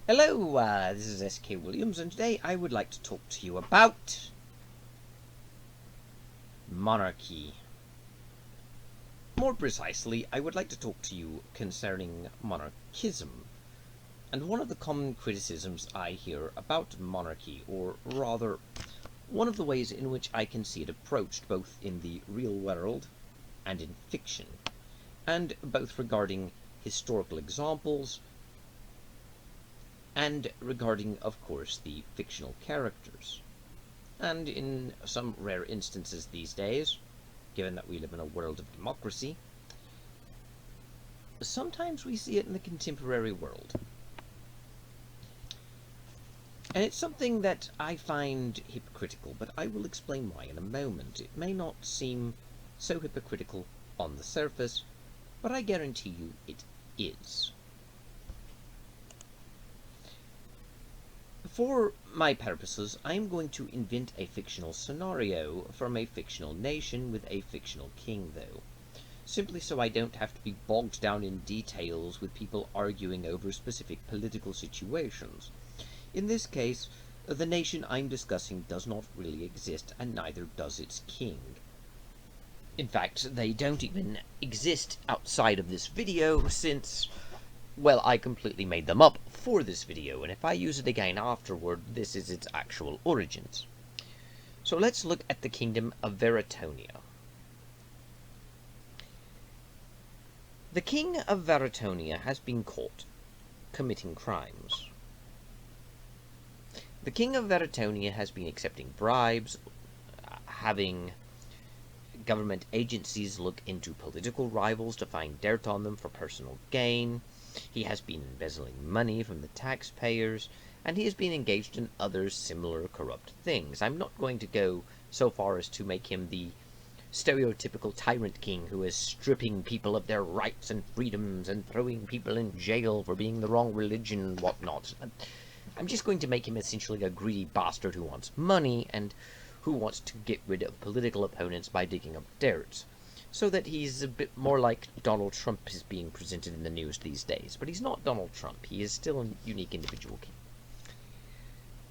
Hello, this is S.K. Williams, and today I would like to talk to you about monarchy. More precisely, I would like to talk to you concerning monarchism, and one of the common criticisms I hear about monarchy, or rather, one of the ways in which I can see it approached both in the real world and in fiction, and both regarding historical examples and regarding, of course, the fictional characters. And in some rare instances these days, given that we live in a world of democracy, sometimes we see it in the contemporary world. And it's something that I find hypocritical, but I will explain why in a moment. It may not seem so hypocritical on the surface, but I guarantee you it is. For my purposes, I am going to invent a fictional scenario from a fictional nation with a fictional king, though, simply so I don't have to be bogged down in details with people arguing over specific political situations. In this case, the nation I'm discussing does not really exist, and neither does its king. In fact, they don't even exist outside of this video, since, well, I completely made them up for this video, and if I use it again afterward, this is its actual origins. So let's look at the kingdom of Veritonia. The king of Veritonia has been caught committing crimes. The king of Veritonia has been accepting bribes, having government agencies look into political rivals to find dirt on them for personal gain. He has been embezzling money from the taxpayers, and he has been engaged in other similar corrupt things. I'm not going to go so far as to make him the stereotypical tyrant king who is stripping people of their rights and freedoms and throwing people in jail for being the wrong religion and whatnot. I'm just going to make him essentially a greedy bastard who wants money and who wants to get rid of political opponents by digging up dirt, so that he's a bit more like Donald Trump is being presented in the news these days. But he's not Donald Trump. He is still a unique individual king.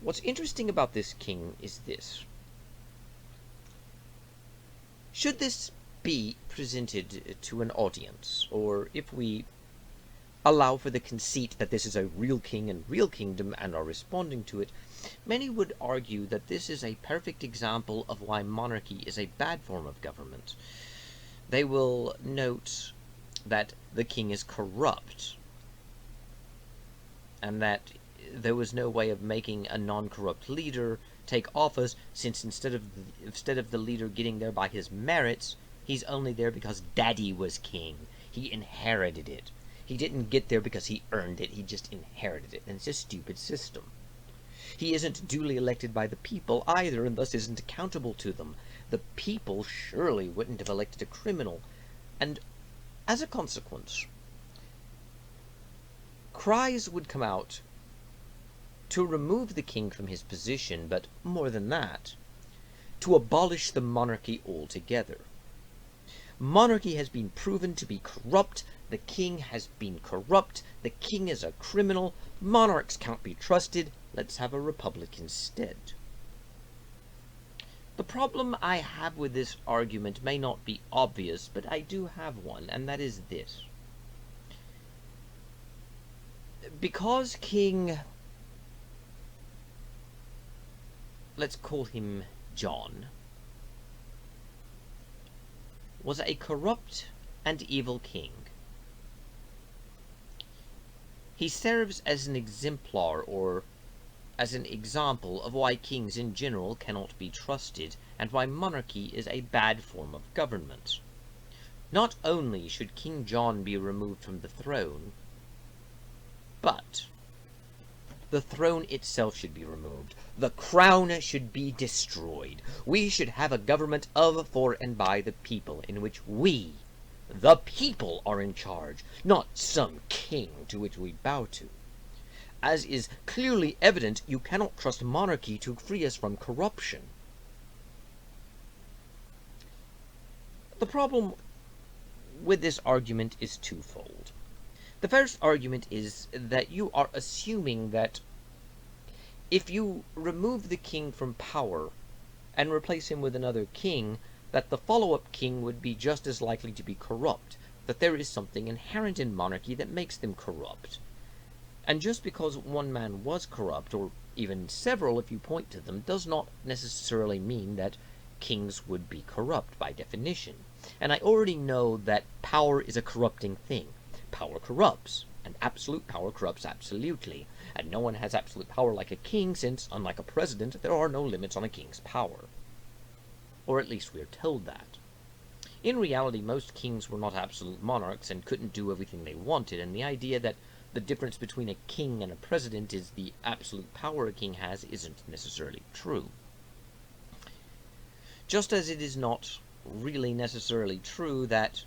What's interesting about this king is this. Should this be presented to an audience, or if we allow for the conceit that this is a real king and real kingdom and are responding to it, many would argue that this is a perfect example of why monarchy is a bad form of government. They will note that the king is corrupt, and that there was no way of making a non-corrupt leader take office, since instead of the leader getting there by his merits, he's only there because daddy was king. He inherited it. He didn't get there because he earned it, he just inherited it, and it's a stupid system. He isn't duly elected by the people either, and thus isn't accountable to them. The people surely wouldn't have elected a criminal, and as a consequence, cries would come out to remove the king from his position, but more than that, to abolish the monarchy altogether. Monarchy has been proven to be corrupt, the king has been corrupt, the king is a criminal, monarchs can't be trusted, let's have a republic instead. The problem I have with this argument may not be obvious, but I do have one, and that is this. Because King, let's call him John, was a corrupt and evil king, he serves as an exemplar, or as an example of why kings in general cannot be trusted, and why monarchy is a bad form of government. Not only should King John be removed from the throne, but the throne itself should be removed. The crown should be destroyed. We should have a government of, for, and by the people, in which we, the people, are in charge, not some king to which we bow to. As is clearly evident, you cannot trust monarchy to free us from corruption. The problem with this argument is twofold. The first argument is that you are assuming that if you remove the king from power and replace him with another king, that the follow-up king would be just as likely to be corrupt, that there is something inherent in monarchy that makes them corrupt. And just because one man was corrupt, or even several if you point to them, does not necessarily mean that kings would be corrupt by definition. And I already know that power is a corrupting thing. Power corrupts, and absolute power corrupts absolutely. And no one has absolute power like a king, since, unlike a president, there are no limits on a king's power. Or at least we are told that. In reality, most kings were not absolute monarchs and couldn't do everything they wanted, and the idea that the difference between a king and a president is the absolute power a king has isn't necessarily true. Just as it is not really necessarily true that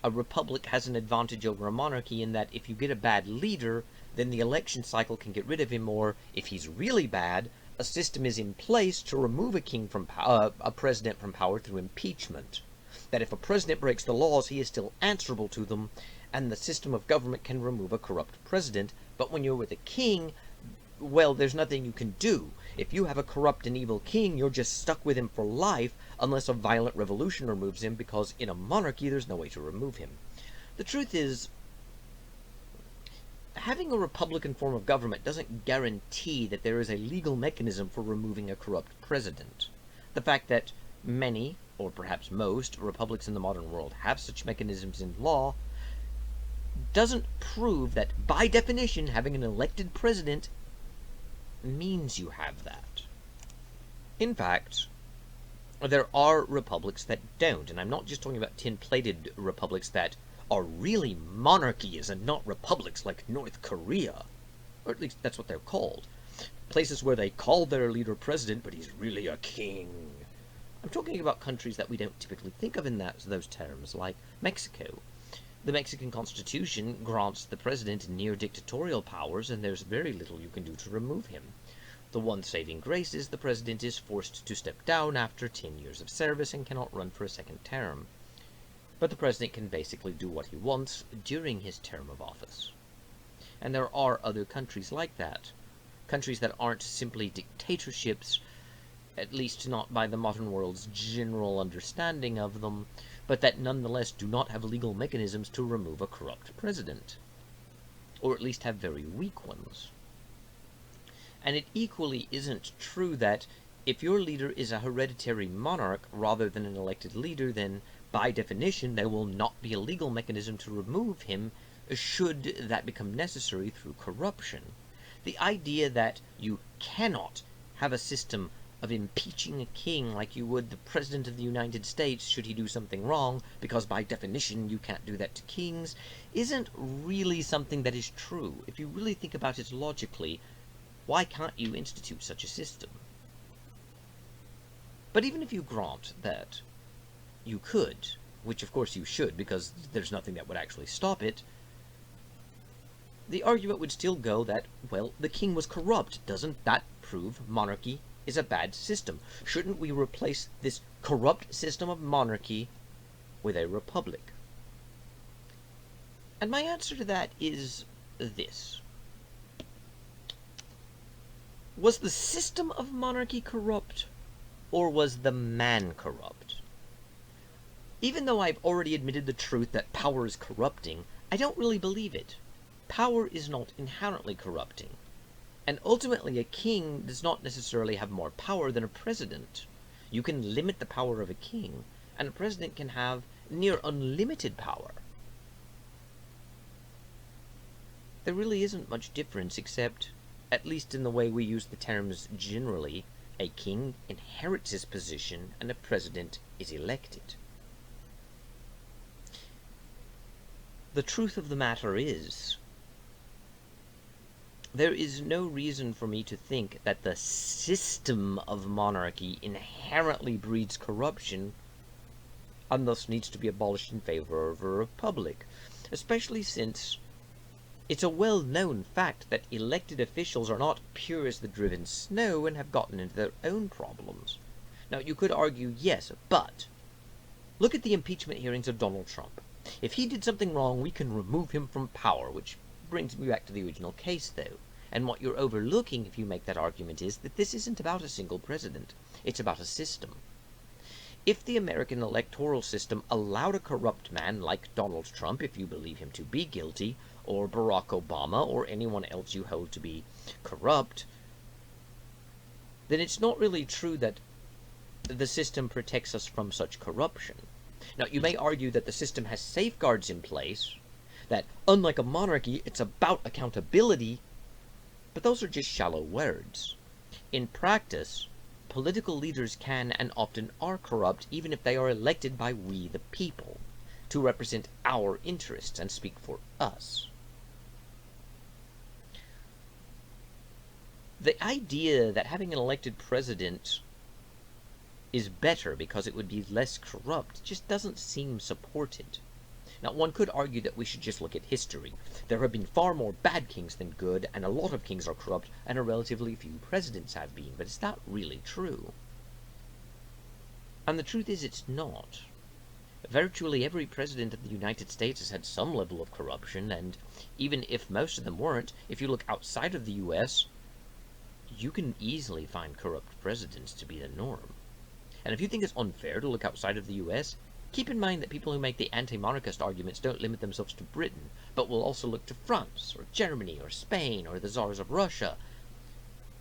a republic has an advantage over a monarchy in that if you get a bad leader, then the election cycle can get rid of him, or if he's really bad, a system is in place to remove a president from power through impeachment. That if a president breaks the laws, he is still answerable to them, and the system of government can remove a corrupt president. But when you're with a king, well, there's nothing you can do. If you have a corrupt and evil king, you're just stuck with him for life, unless a violent revolution removes him, because in a monarchy there's no way to remove him. The truth is, having a republican form of government doesn't guarantee that there is a legal mechanism for removing a corrupt president. The fact that many, or perhaps most, republics in the modern world have such mechanisms in law doesn't prove that, by definition, having an elected president means you have that. In fact, there are republics that don't, and I'm not just talking about tin-plated republics that are really monarchies and not republics like North Korea, or at least that's what they're called. Places where they call their leader president, but he's really a king. I'm talking about countries that we don't typically think of in those terms, like Mexico. The Mexican Constitution grants the president near dictatorial powers, and there's very little you can do to remove him. The one saving grace is the president is forced to step down after 10 years of service and cannot run for a second term. But the president can basically do what he wants during his term of office. And there are other countries like that. Countries that aren't simply dictatorships, at least not by the modern world's general understanding of them, but that nonetheless do not have legal mechanisms to remove a corrupt president, or at least have very weak ones. And it equally isn't true that if your leader is a hereditary monarch rather than an elected leader, then by definition there will not be a legal mechanism to remove him should that become necessary through corruption. The idea that you cannot have a system of impeaching a king like you would the President of the United States should he do something wrong, because by definition you can't do that to kings, isn't really something that is true. If you really think about it logically, why can't you institute such a system? But even if you grant that you could, which of course you should, because there's nothing that would actually stop it, the argument would still go that, well, the king was corrupt. Doesn't that prove monarchy is a bad system? Shouldn't we replace this corrupt system of monarchy with a republic? And my answer to that is this. Was the system of monarchy corrupt, or was the man corrupt? Even though I've already admitted the truth that power is corrupting, I don't really believe it. Power is not inherently corrupting. And ultimately, a king does not necessarily have more power than a president. You can limit the power of a king, and a president can have near unlimited power. There really isn't much difference, except, at least in the way we use the terms generally, a king inherits his position and a president is elected. The truth of the matter is, there is no reason for me to think that the system of monarchy inherently breeds corruption and thus needs to be abolished in favor of a republic, especially since it's a well-known fact that elected officials are not pure as the driven snow and have gotten into their own problems. Now, you could argue, yes, but look at the impeachment hearings of Donald Trump. If he did something wrong, we can remove him from power, which brings me back to the original case, though. And what you're overlooking if you make that argument is that this isn't about a single president. It's about a system. If the American electoral system allowed a corrupt man like Donald Trump, if you believe him to be guilty, or Barack Obama, or anyone else you hold to be corrupt, then it's not really true that the system protects us from such corruption. Now, you may argue that the system has safeguards in place, that unlike a monarchy, it's about accountability, but those are just shallow words. In practice, political leaders can and often are corrupt, even if they are elected by we the people, to represent our interests and speak for us. The idea that having an elected president is better because it would be less corrupt just doesn't seem supported. Now, one could argue that we should just look at history. There have been far more bad kings than good, and a lot of kings are corrupt, and a relatively few presidents have been, but is that really true? And the truth is, it's not. Virtually every president of the United States has had some level of corruption, and even if most of them weren't, if you look outside of the US, you can easily find corrupt presidents to be the norm. And if you think it's unfair to look outside of the US, keep in mind that people who make the anti-monarchist arguments don't limit themselves to Britain, but will also look to France, or Germany, or Spain, or the Tsars of Russia,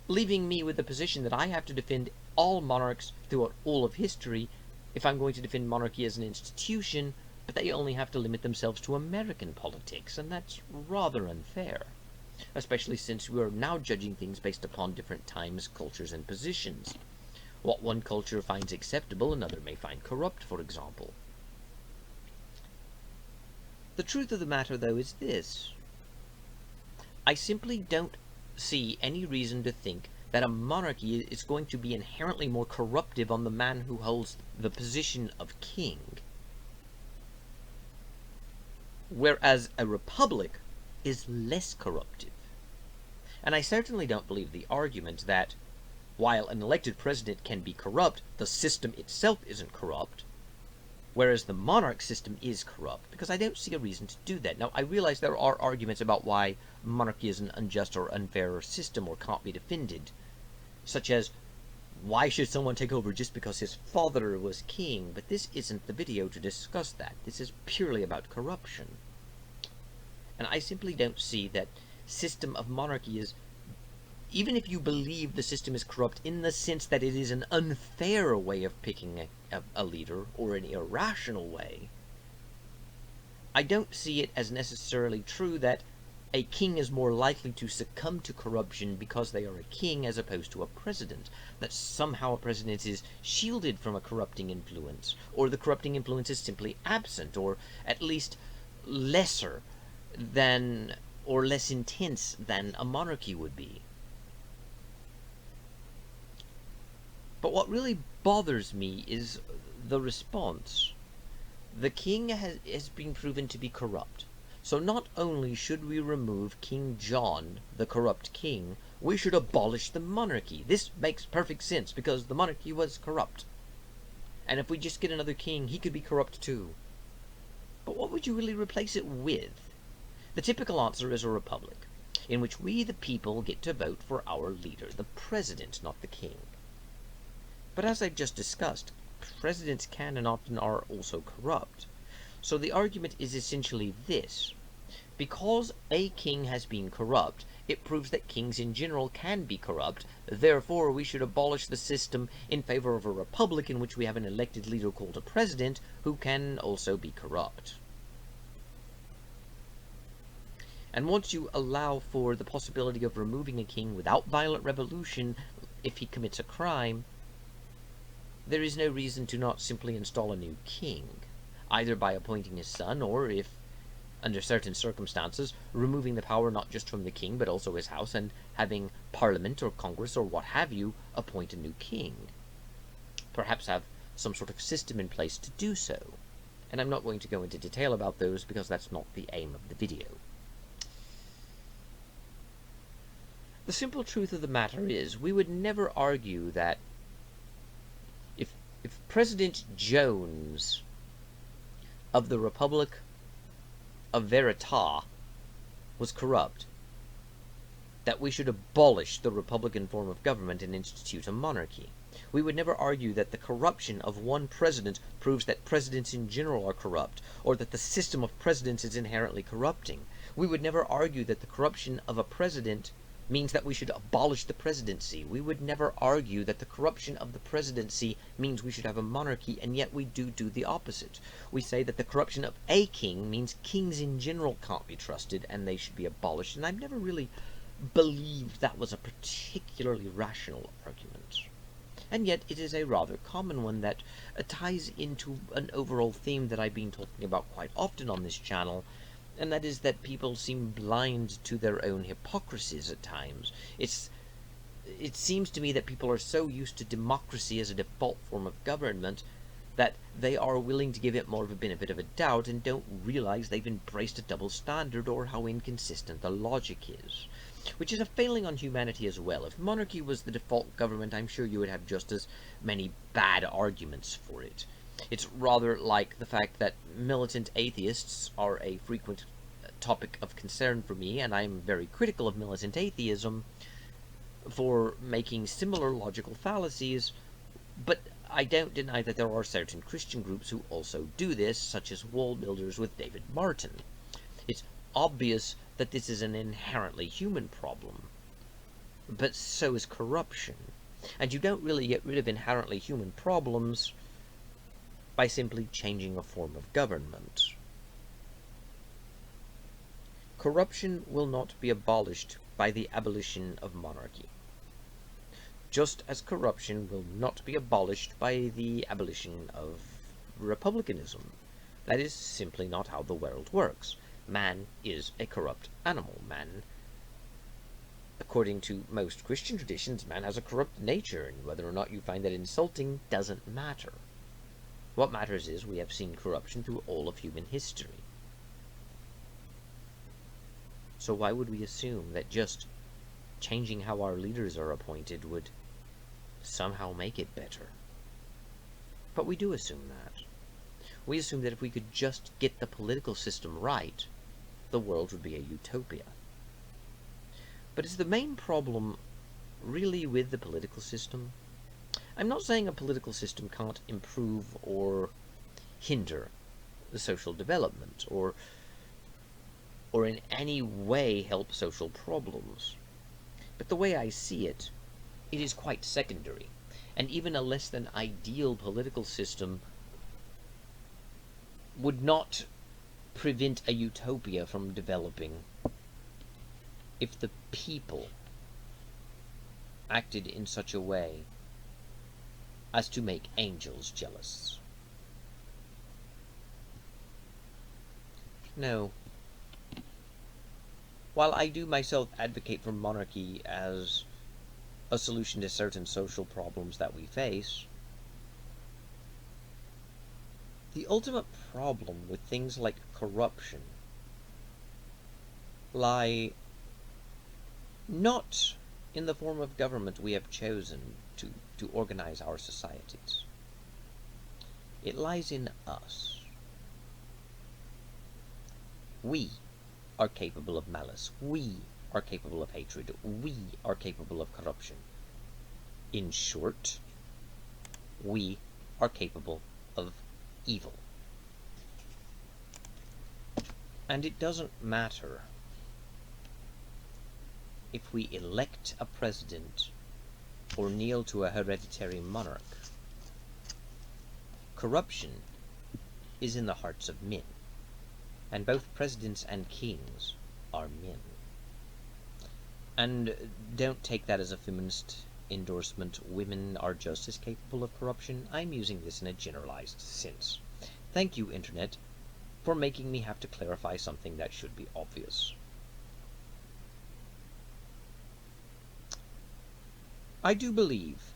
leaving me with the position that I have to defend all monarchs throughout all of history if I'm going to defend monarchy as an institution, but they only have to limit themselves to American politics, and that's rather unfair, especially since we are now judging things based upon different times, cultures, and positions. What one culture finds acceptable, another may find corrupt, for example. The truth of the matter, though, is this. I simply don't see any reason to think that a monarchy is going to be inherently more corruptive on the man who holds the position of king, whereas a republic is less corruptive. And I certainly don't believe the argument that while an elected president can be corrupt, the system itself isn't corrupt, whereas the monarch system is corrupt, because I don't see a reason to do that. Now, I realize there are arguments about why monarchy is an unjust or unfair system or can't be defended, such as, why should someone take over just because his father was king? But this isn't the video to discuss that. This is purely about corruption. And I simply don't see that system of monarchy is, even if you believe the system is corrupt in the sense that it is an unfair way of picking a leader, or an irrational way, I don't see it as necessarily true that a king is more likely to succumb to corruption because they are a king as opposed to a president, that somehow a president is shielded from a corrupting influence, or the corrupting influence is simply absent, or at least lesser than, or less intense than a monarchy would be. But what really bothers me is the response. The king has been proven to be corrupt. So not only should we remove King John, the corrupt king, we should abolish the monarchy. This makes perfect sense because the monarchy was corrupt. And if we just get another king, he could be corrupt too. But what would you really replace it with? The typical answer is a republic, in which we the people get to vote for our leader, the president, not the king. But as I've just discussed, presidents can and often are also corrupt. So the argument is essentially this. Because a king has been corrupt, it proves that kings in general can be corrupt, therefore we should abolish the system in favor of a republic in which we have an elected leader called a president who can also be corrupt. And once you allow for the possibility of removing a king without violent revolution if he commits a crime, there is no reason to not simply install a new king, either by appointing his son, or if, under certain circumstances, removing the power not just from the king, but also his house, and having Parliament or Congress or what have you appoint a new king. Perhaps have some sort of system in place to do so. And I'm not going to go into detail about those because that's not the aim of the video. The simple truth of the matter is, we would never argue that if President Jones of the Republic of Veritas was corrupt, that we should abolish the Republican form of government and institute a monarchy. We would never argue that the corruption of one president proves that presidents in general are corrupt, or that the system of presidents is inherently corrupting. We would never argue that the corruption of a president means that we should abolish the presidency. We would never argue that the corruption of the presidency means we should have a monarchy, and yet we do the opposite. We say that the corruption of a king means kings in general can't be trusted and they should be abolished, and I've never really believed that was a particularly rational argument. And yet it is a rather common one that ties into an overall theme that I've been talking about quite often on this channel, and that is that people seem blind to their own hypocrisies at times. It seems to me that people are so used to democracy as a default form of government that they are willing to give it more of a benefit of a doubt and don't realize they've embraced a double standard or how inconsistent the logic is. Which is a failing on humanity as well. If monarchy was the default government, I'm sure you would have just as many bad arguments for it. It's rather like the fact that militant atheists are a frequent topic of concern for me, and I'm very critical of militant atheism for making similar logical fallacies, but I don't deny that there are certain Christian groups who also do this, such as wall builders with David Martin. It's obvious that this is an inherently human problem, but so is corruption. And you don't really get rid of inherently human problems by simply changing a form of government. Corruption will not be abolished by the abolition of monarchy, just as corruption will not be abolished by the abolition of republicanism. That is simply not how the world works. Man is a corrupt animal. Man, according to most Christian traditions, man has a corrupt nature, and whether or not you find that insulting doesn't matter. What matters is we have seen corruption through all of human history. So why would we assume that just changing how our leaders are appointed would somehow make it better? But we do assume that. We assume that if we could just get the political system right, the world would be a utopia. But is the main problem really with the political system? I'm not saying a political system can't improve or hinder the social development, or in any way help social problems. But the way I see it, it is quite secondary, and even a less than ideal political system would not prevent a utopia from developing if the people acted in such a way as to make angels jealous. No. While I do myself advocate for monarchy as a solution to certain social problems that we face, the ultimate problem with things like corruption lie not in the form of government we have chosen to organize our societies. It lies in us. We are capable of malice. We are capable of hatred. We are capable of corruption. In short, we are capable of evil. And it doesn't matter if we elect a president or kneel to a hereditary monarch. Corruption is in the hearts of men, and both presidents and kings are men. And don't take that as a feminist endorsement. Women are just as capable of corruption. I'm using this in a generalized sense. Thank you, Internet, for making me have to clarify something that should be obvious. I do believe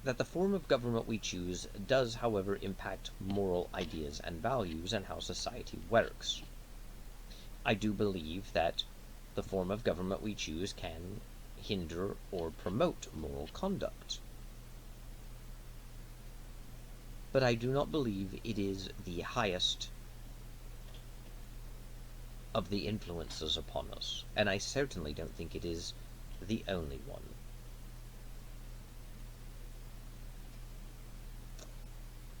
that the form of government we choose does, however, impact moral ideas and values and how society works. I do believe that the form of government we choose can hinder or promote moral conduct. But I do not believe it is the highest of the influences upon us, and I certainly don't think it is the only one.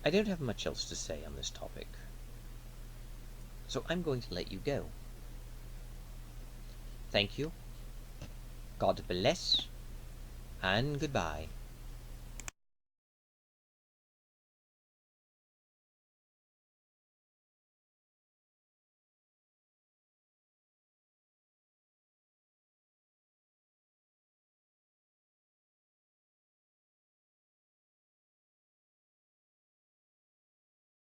I don't have much else to say on this topic, so I'm going to let you go. Thank you, God bless, and goodbye.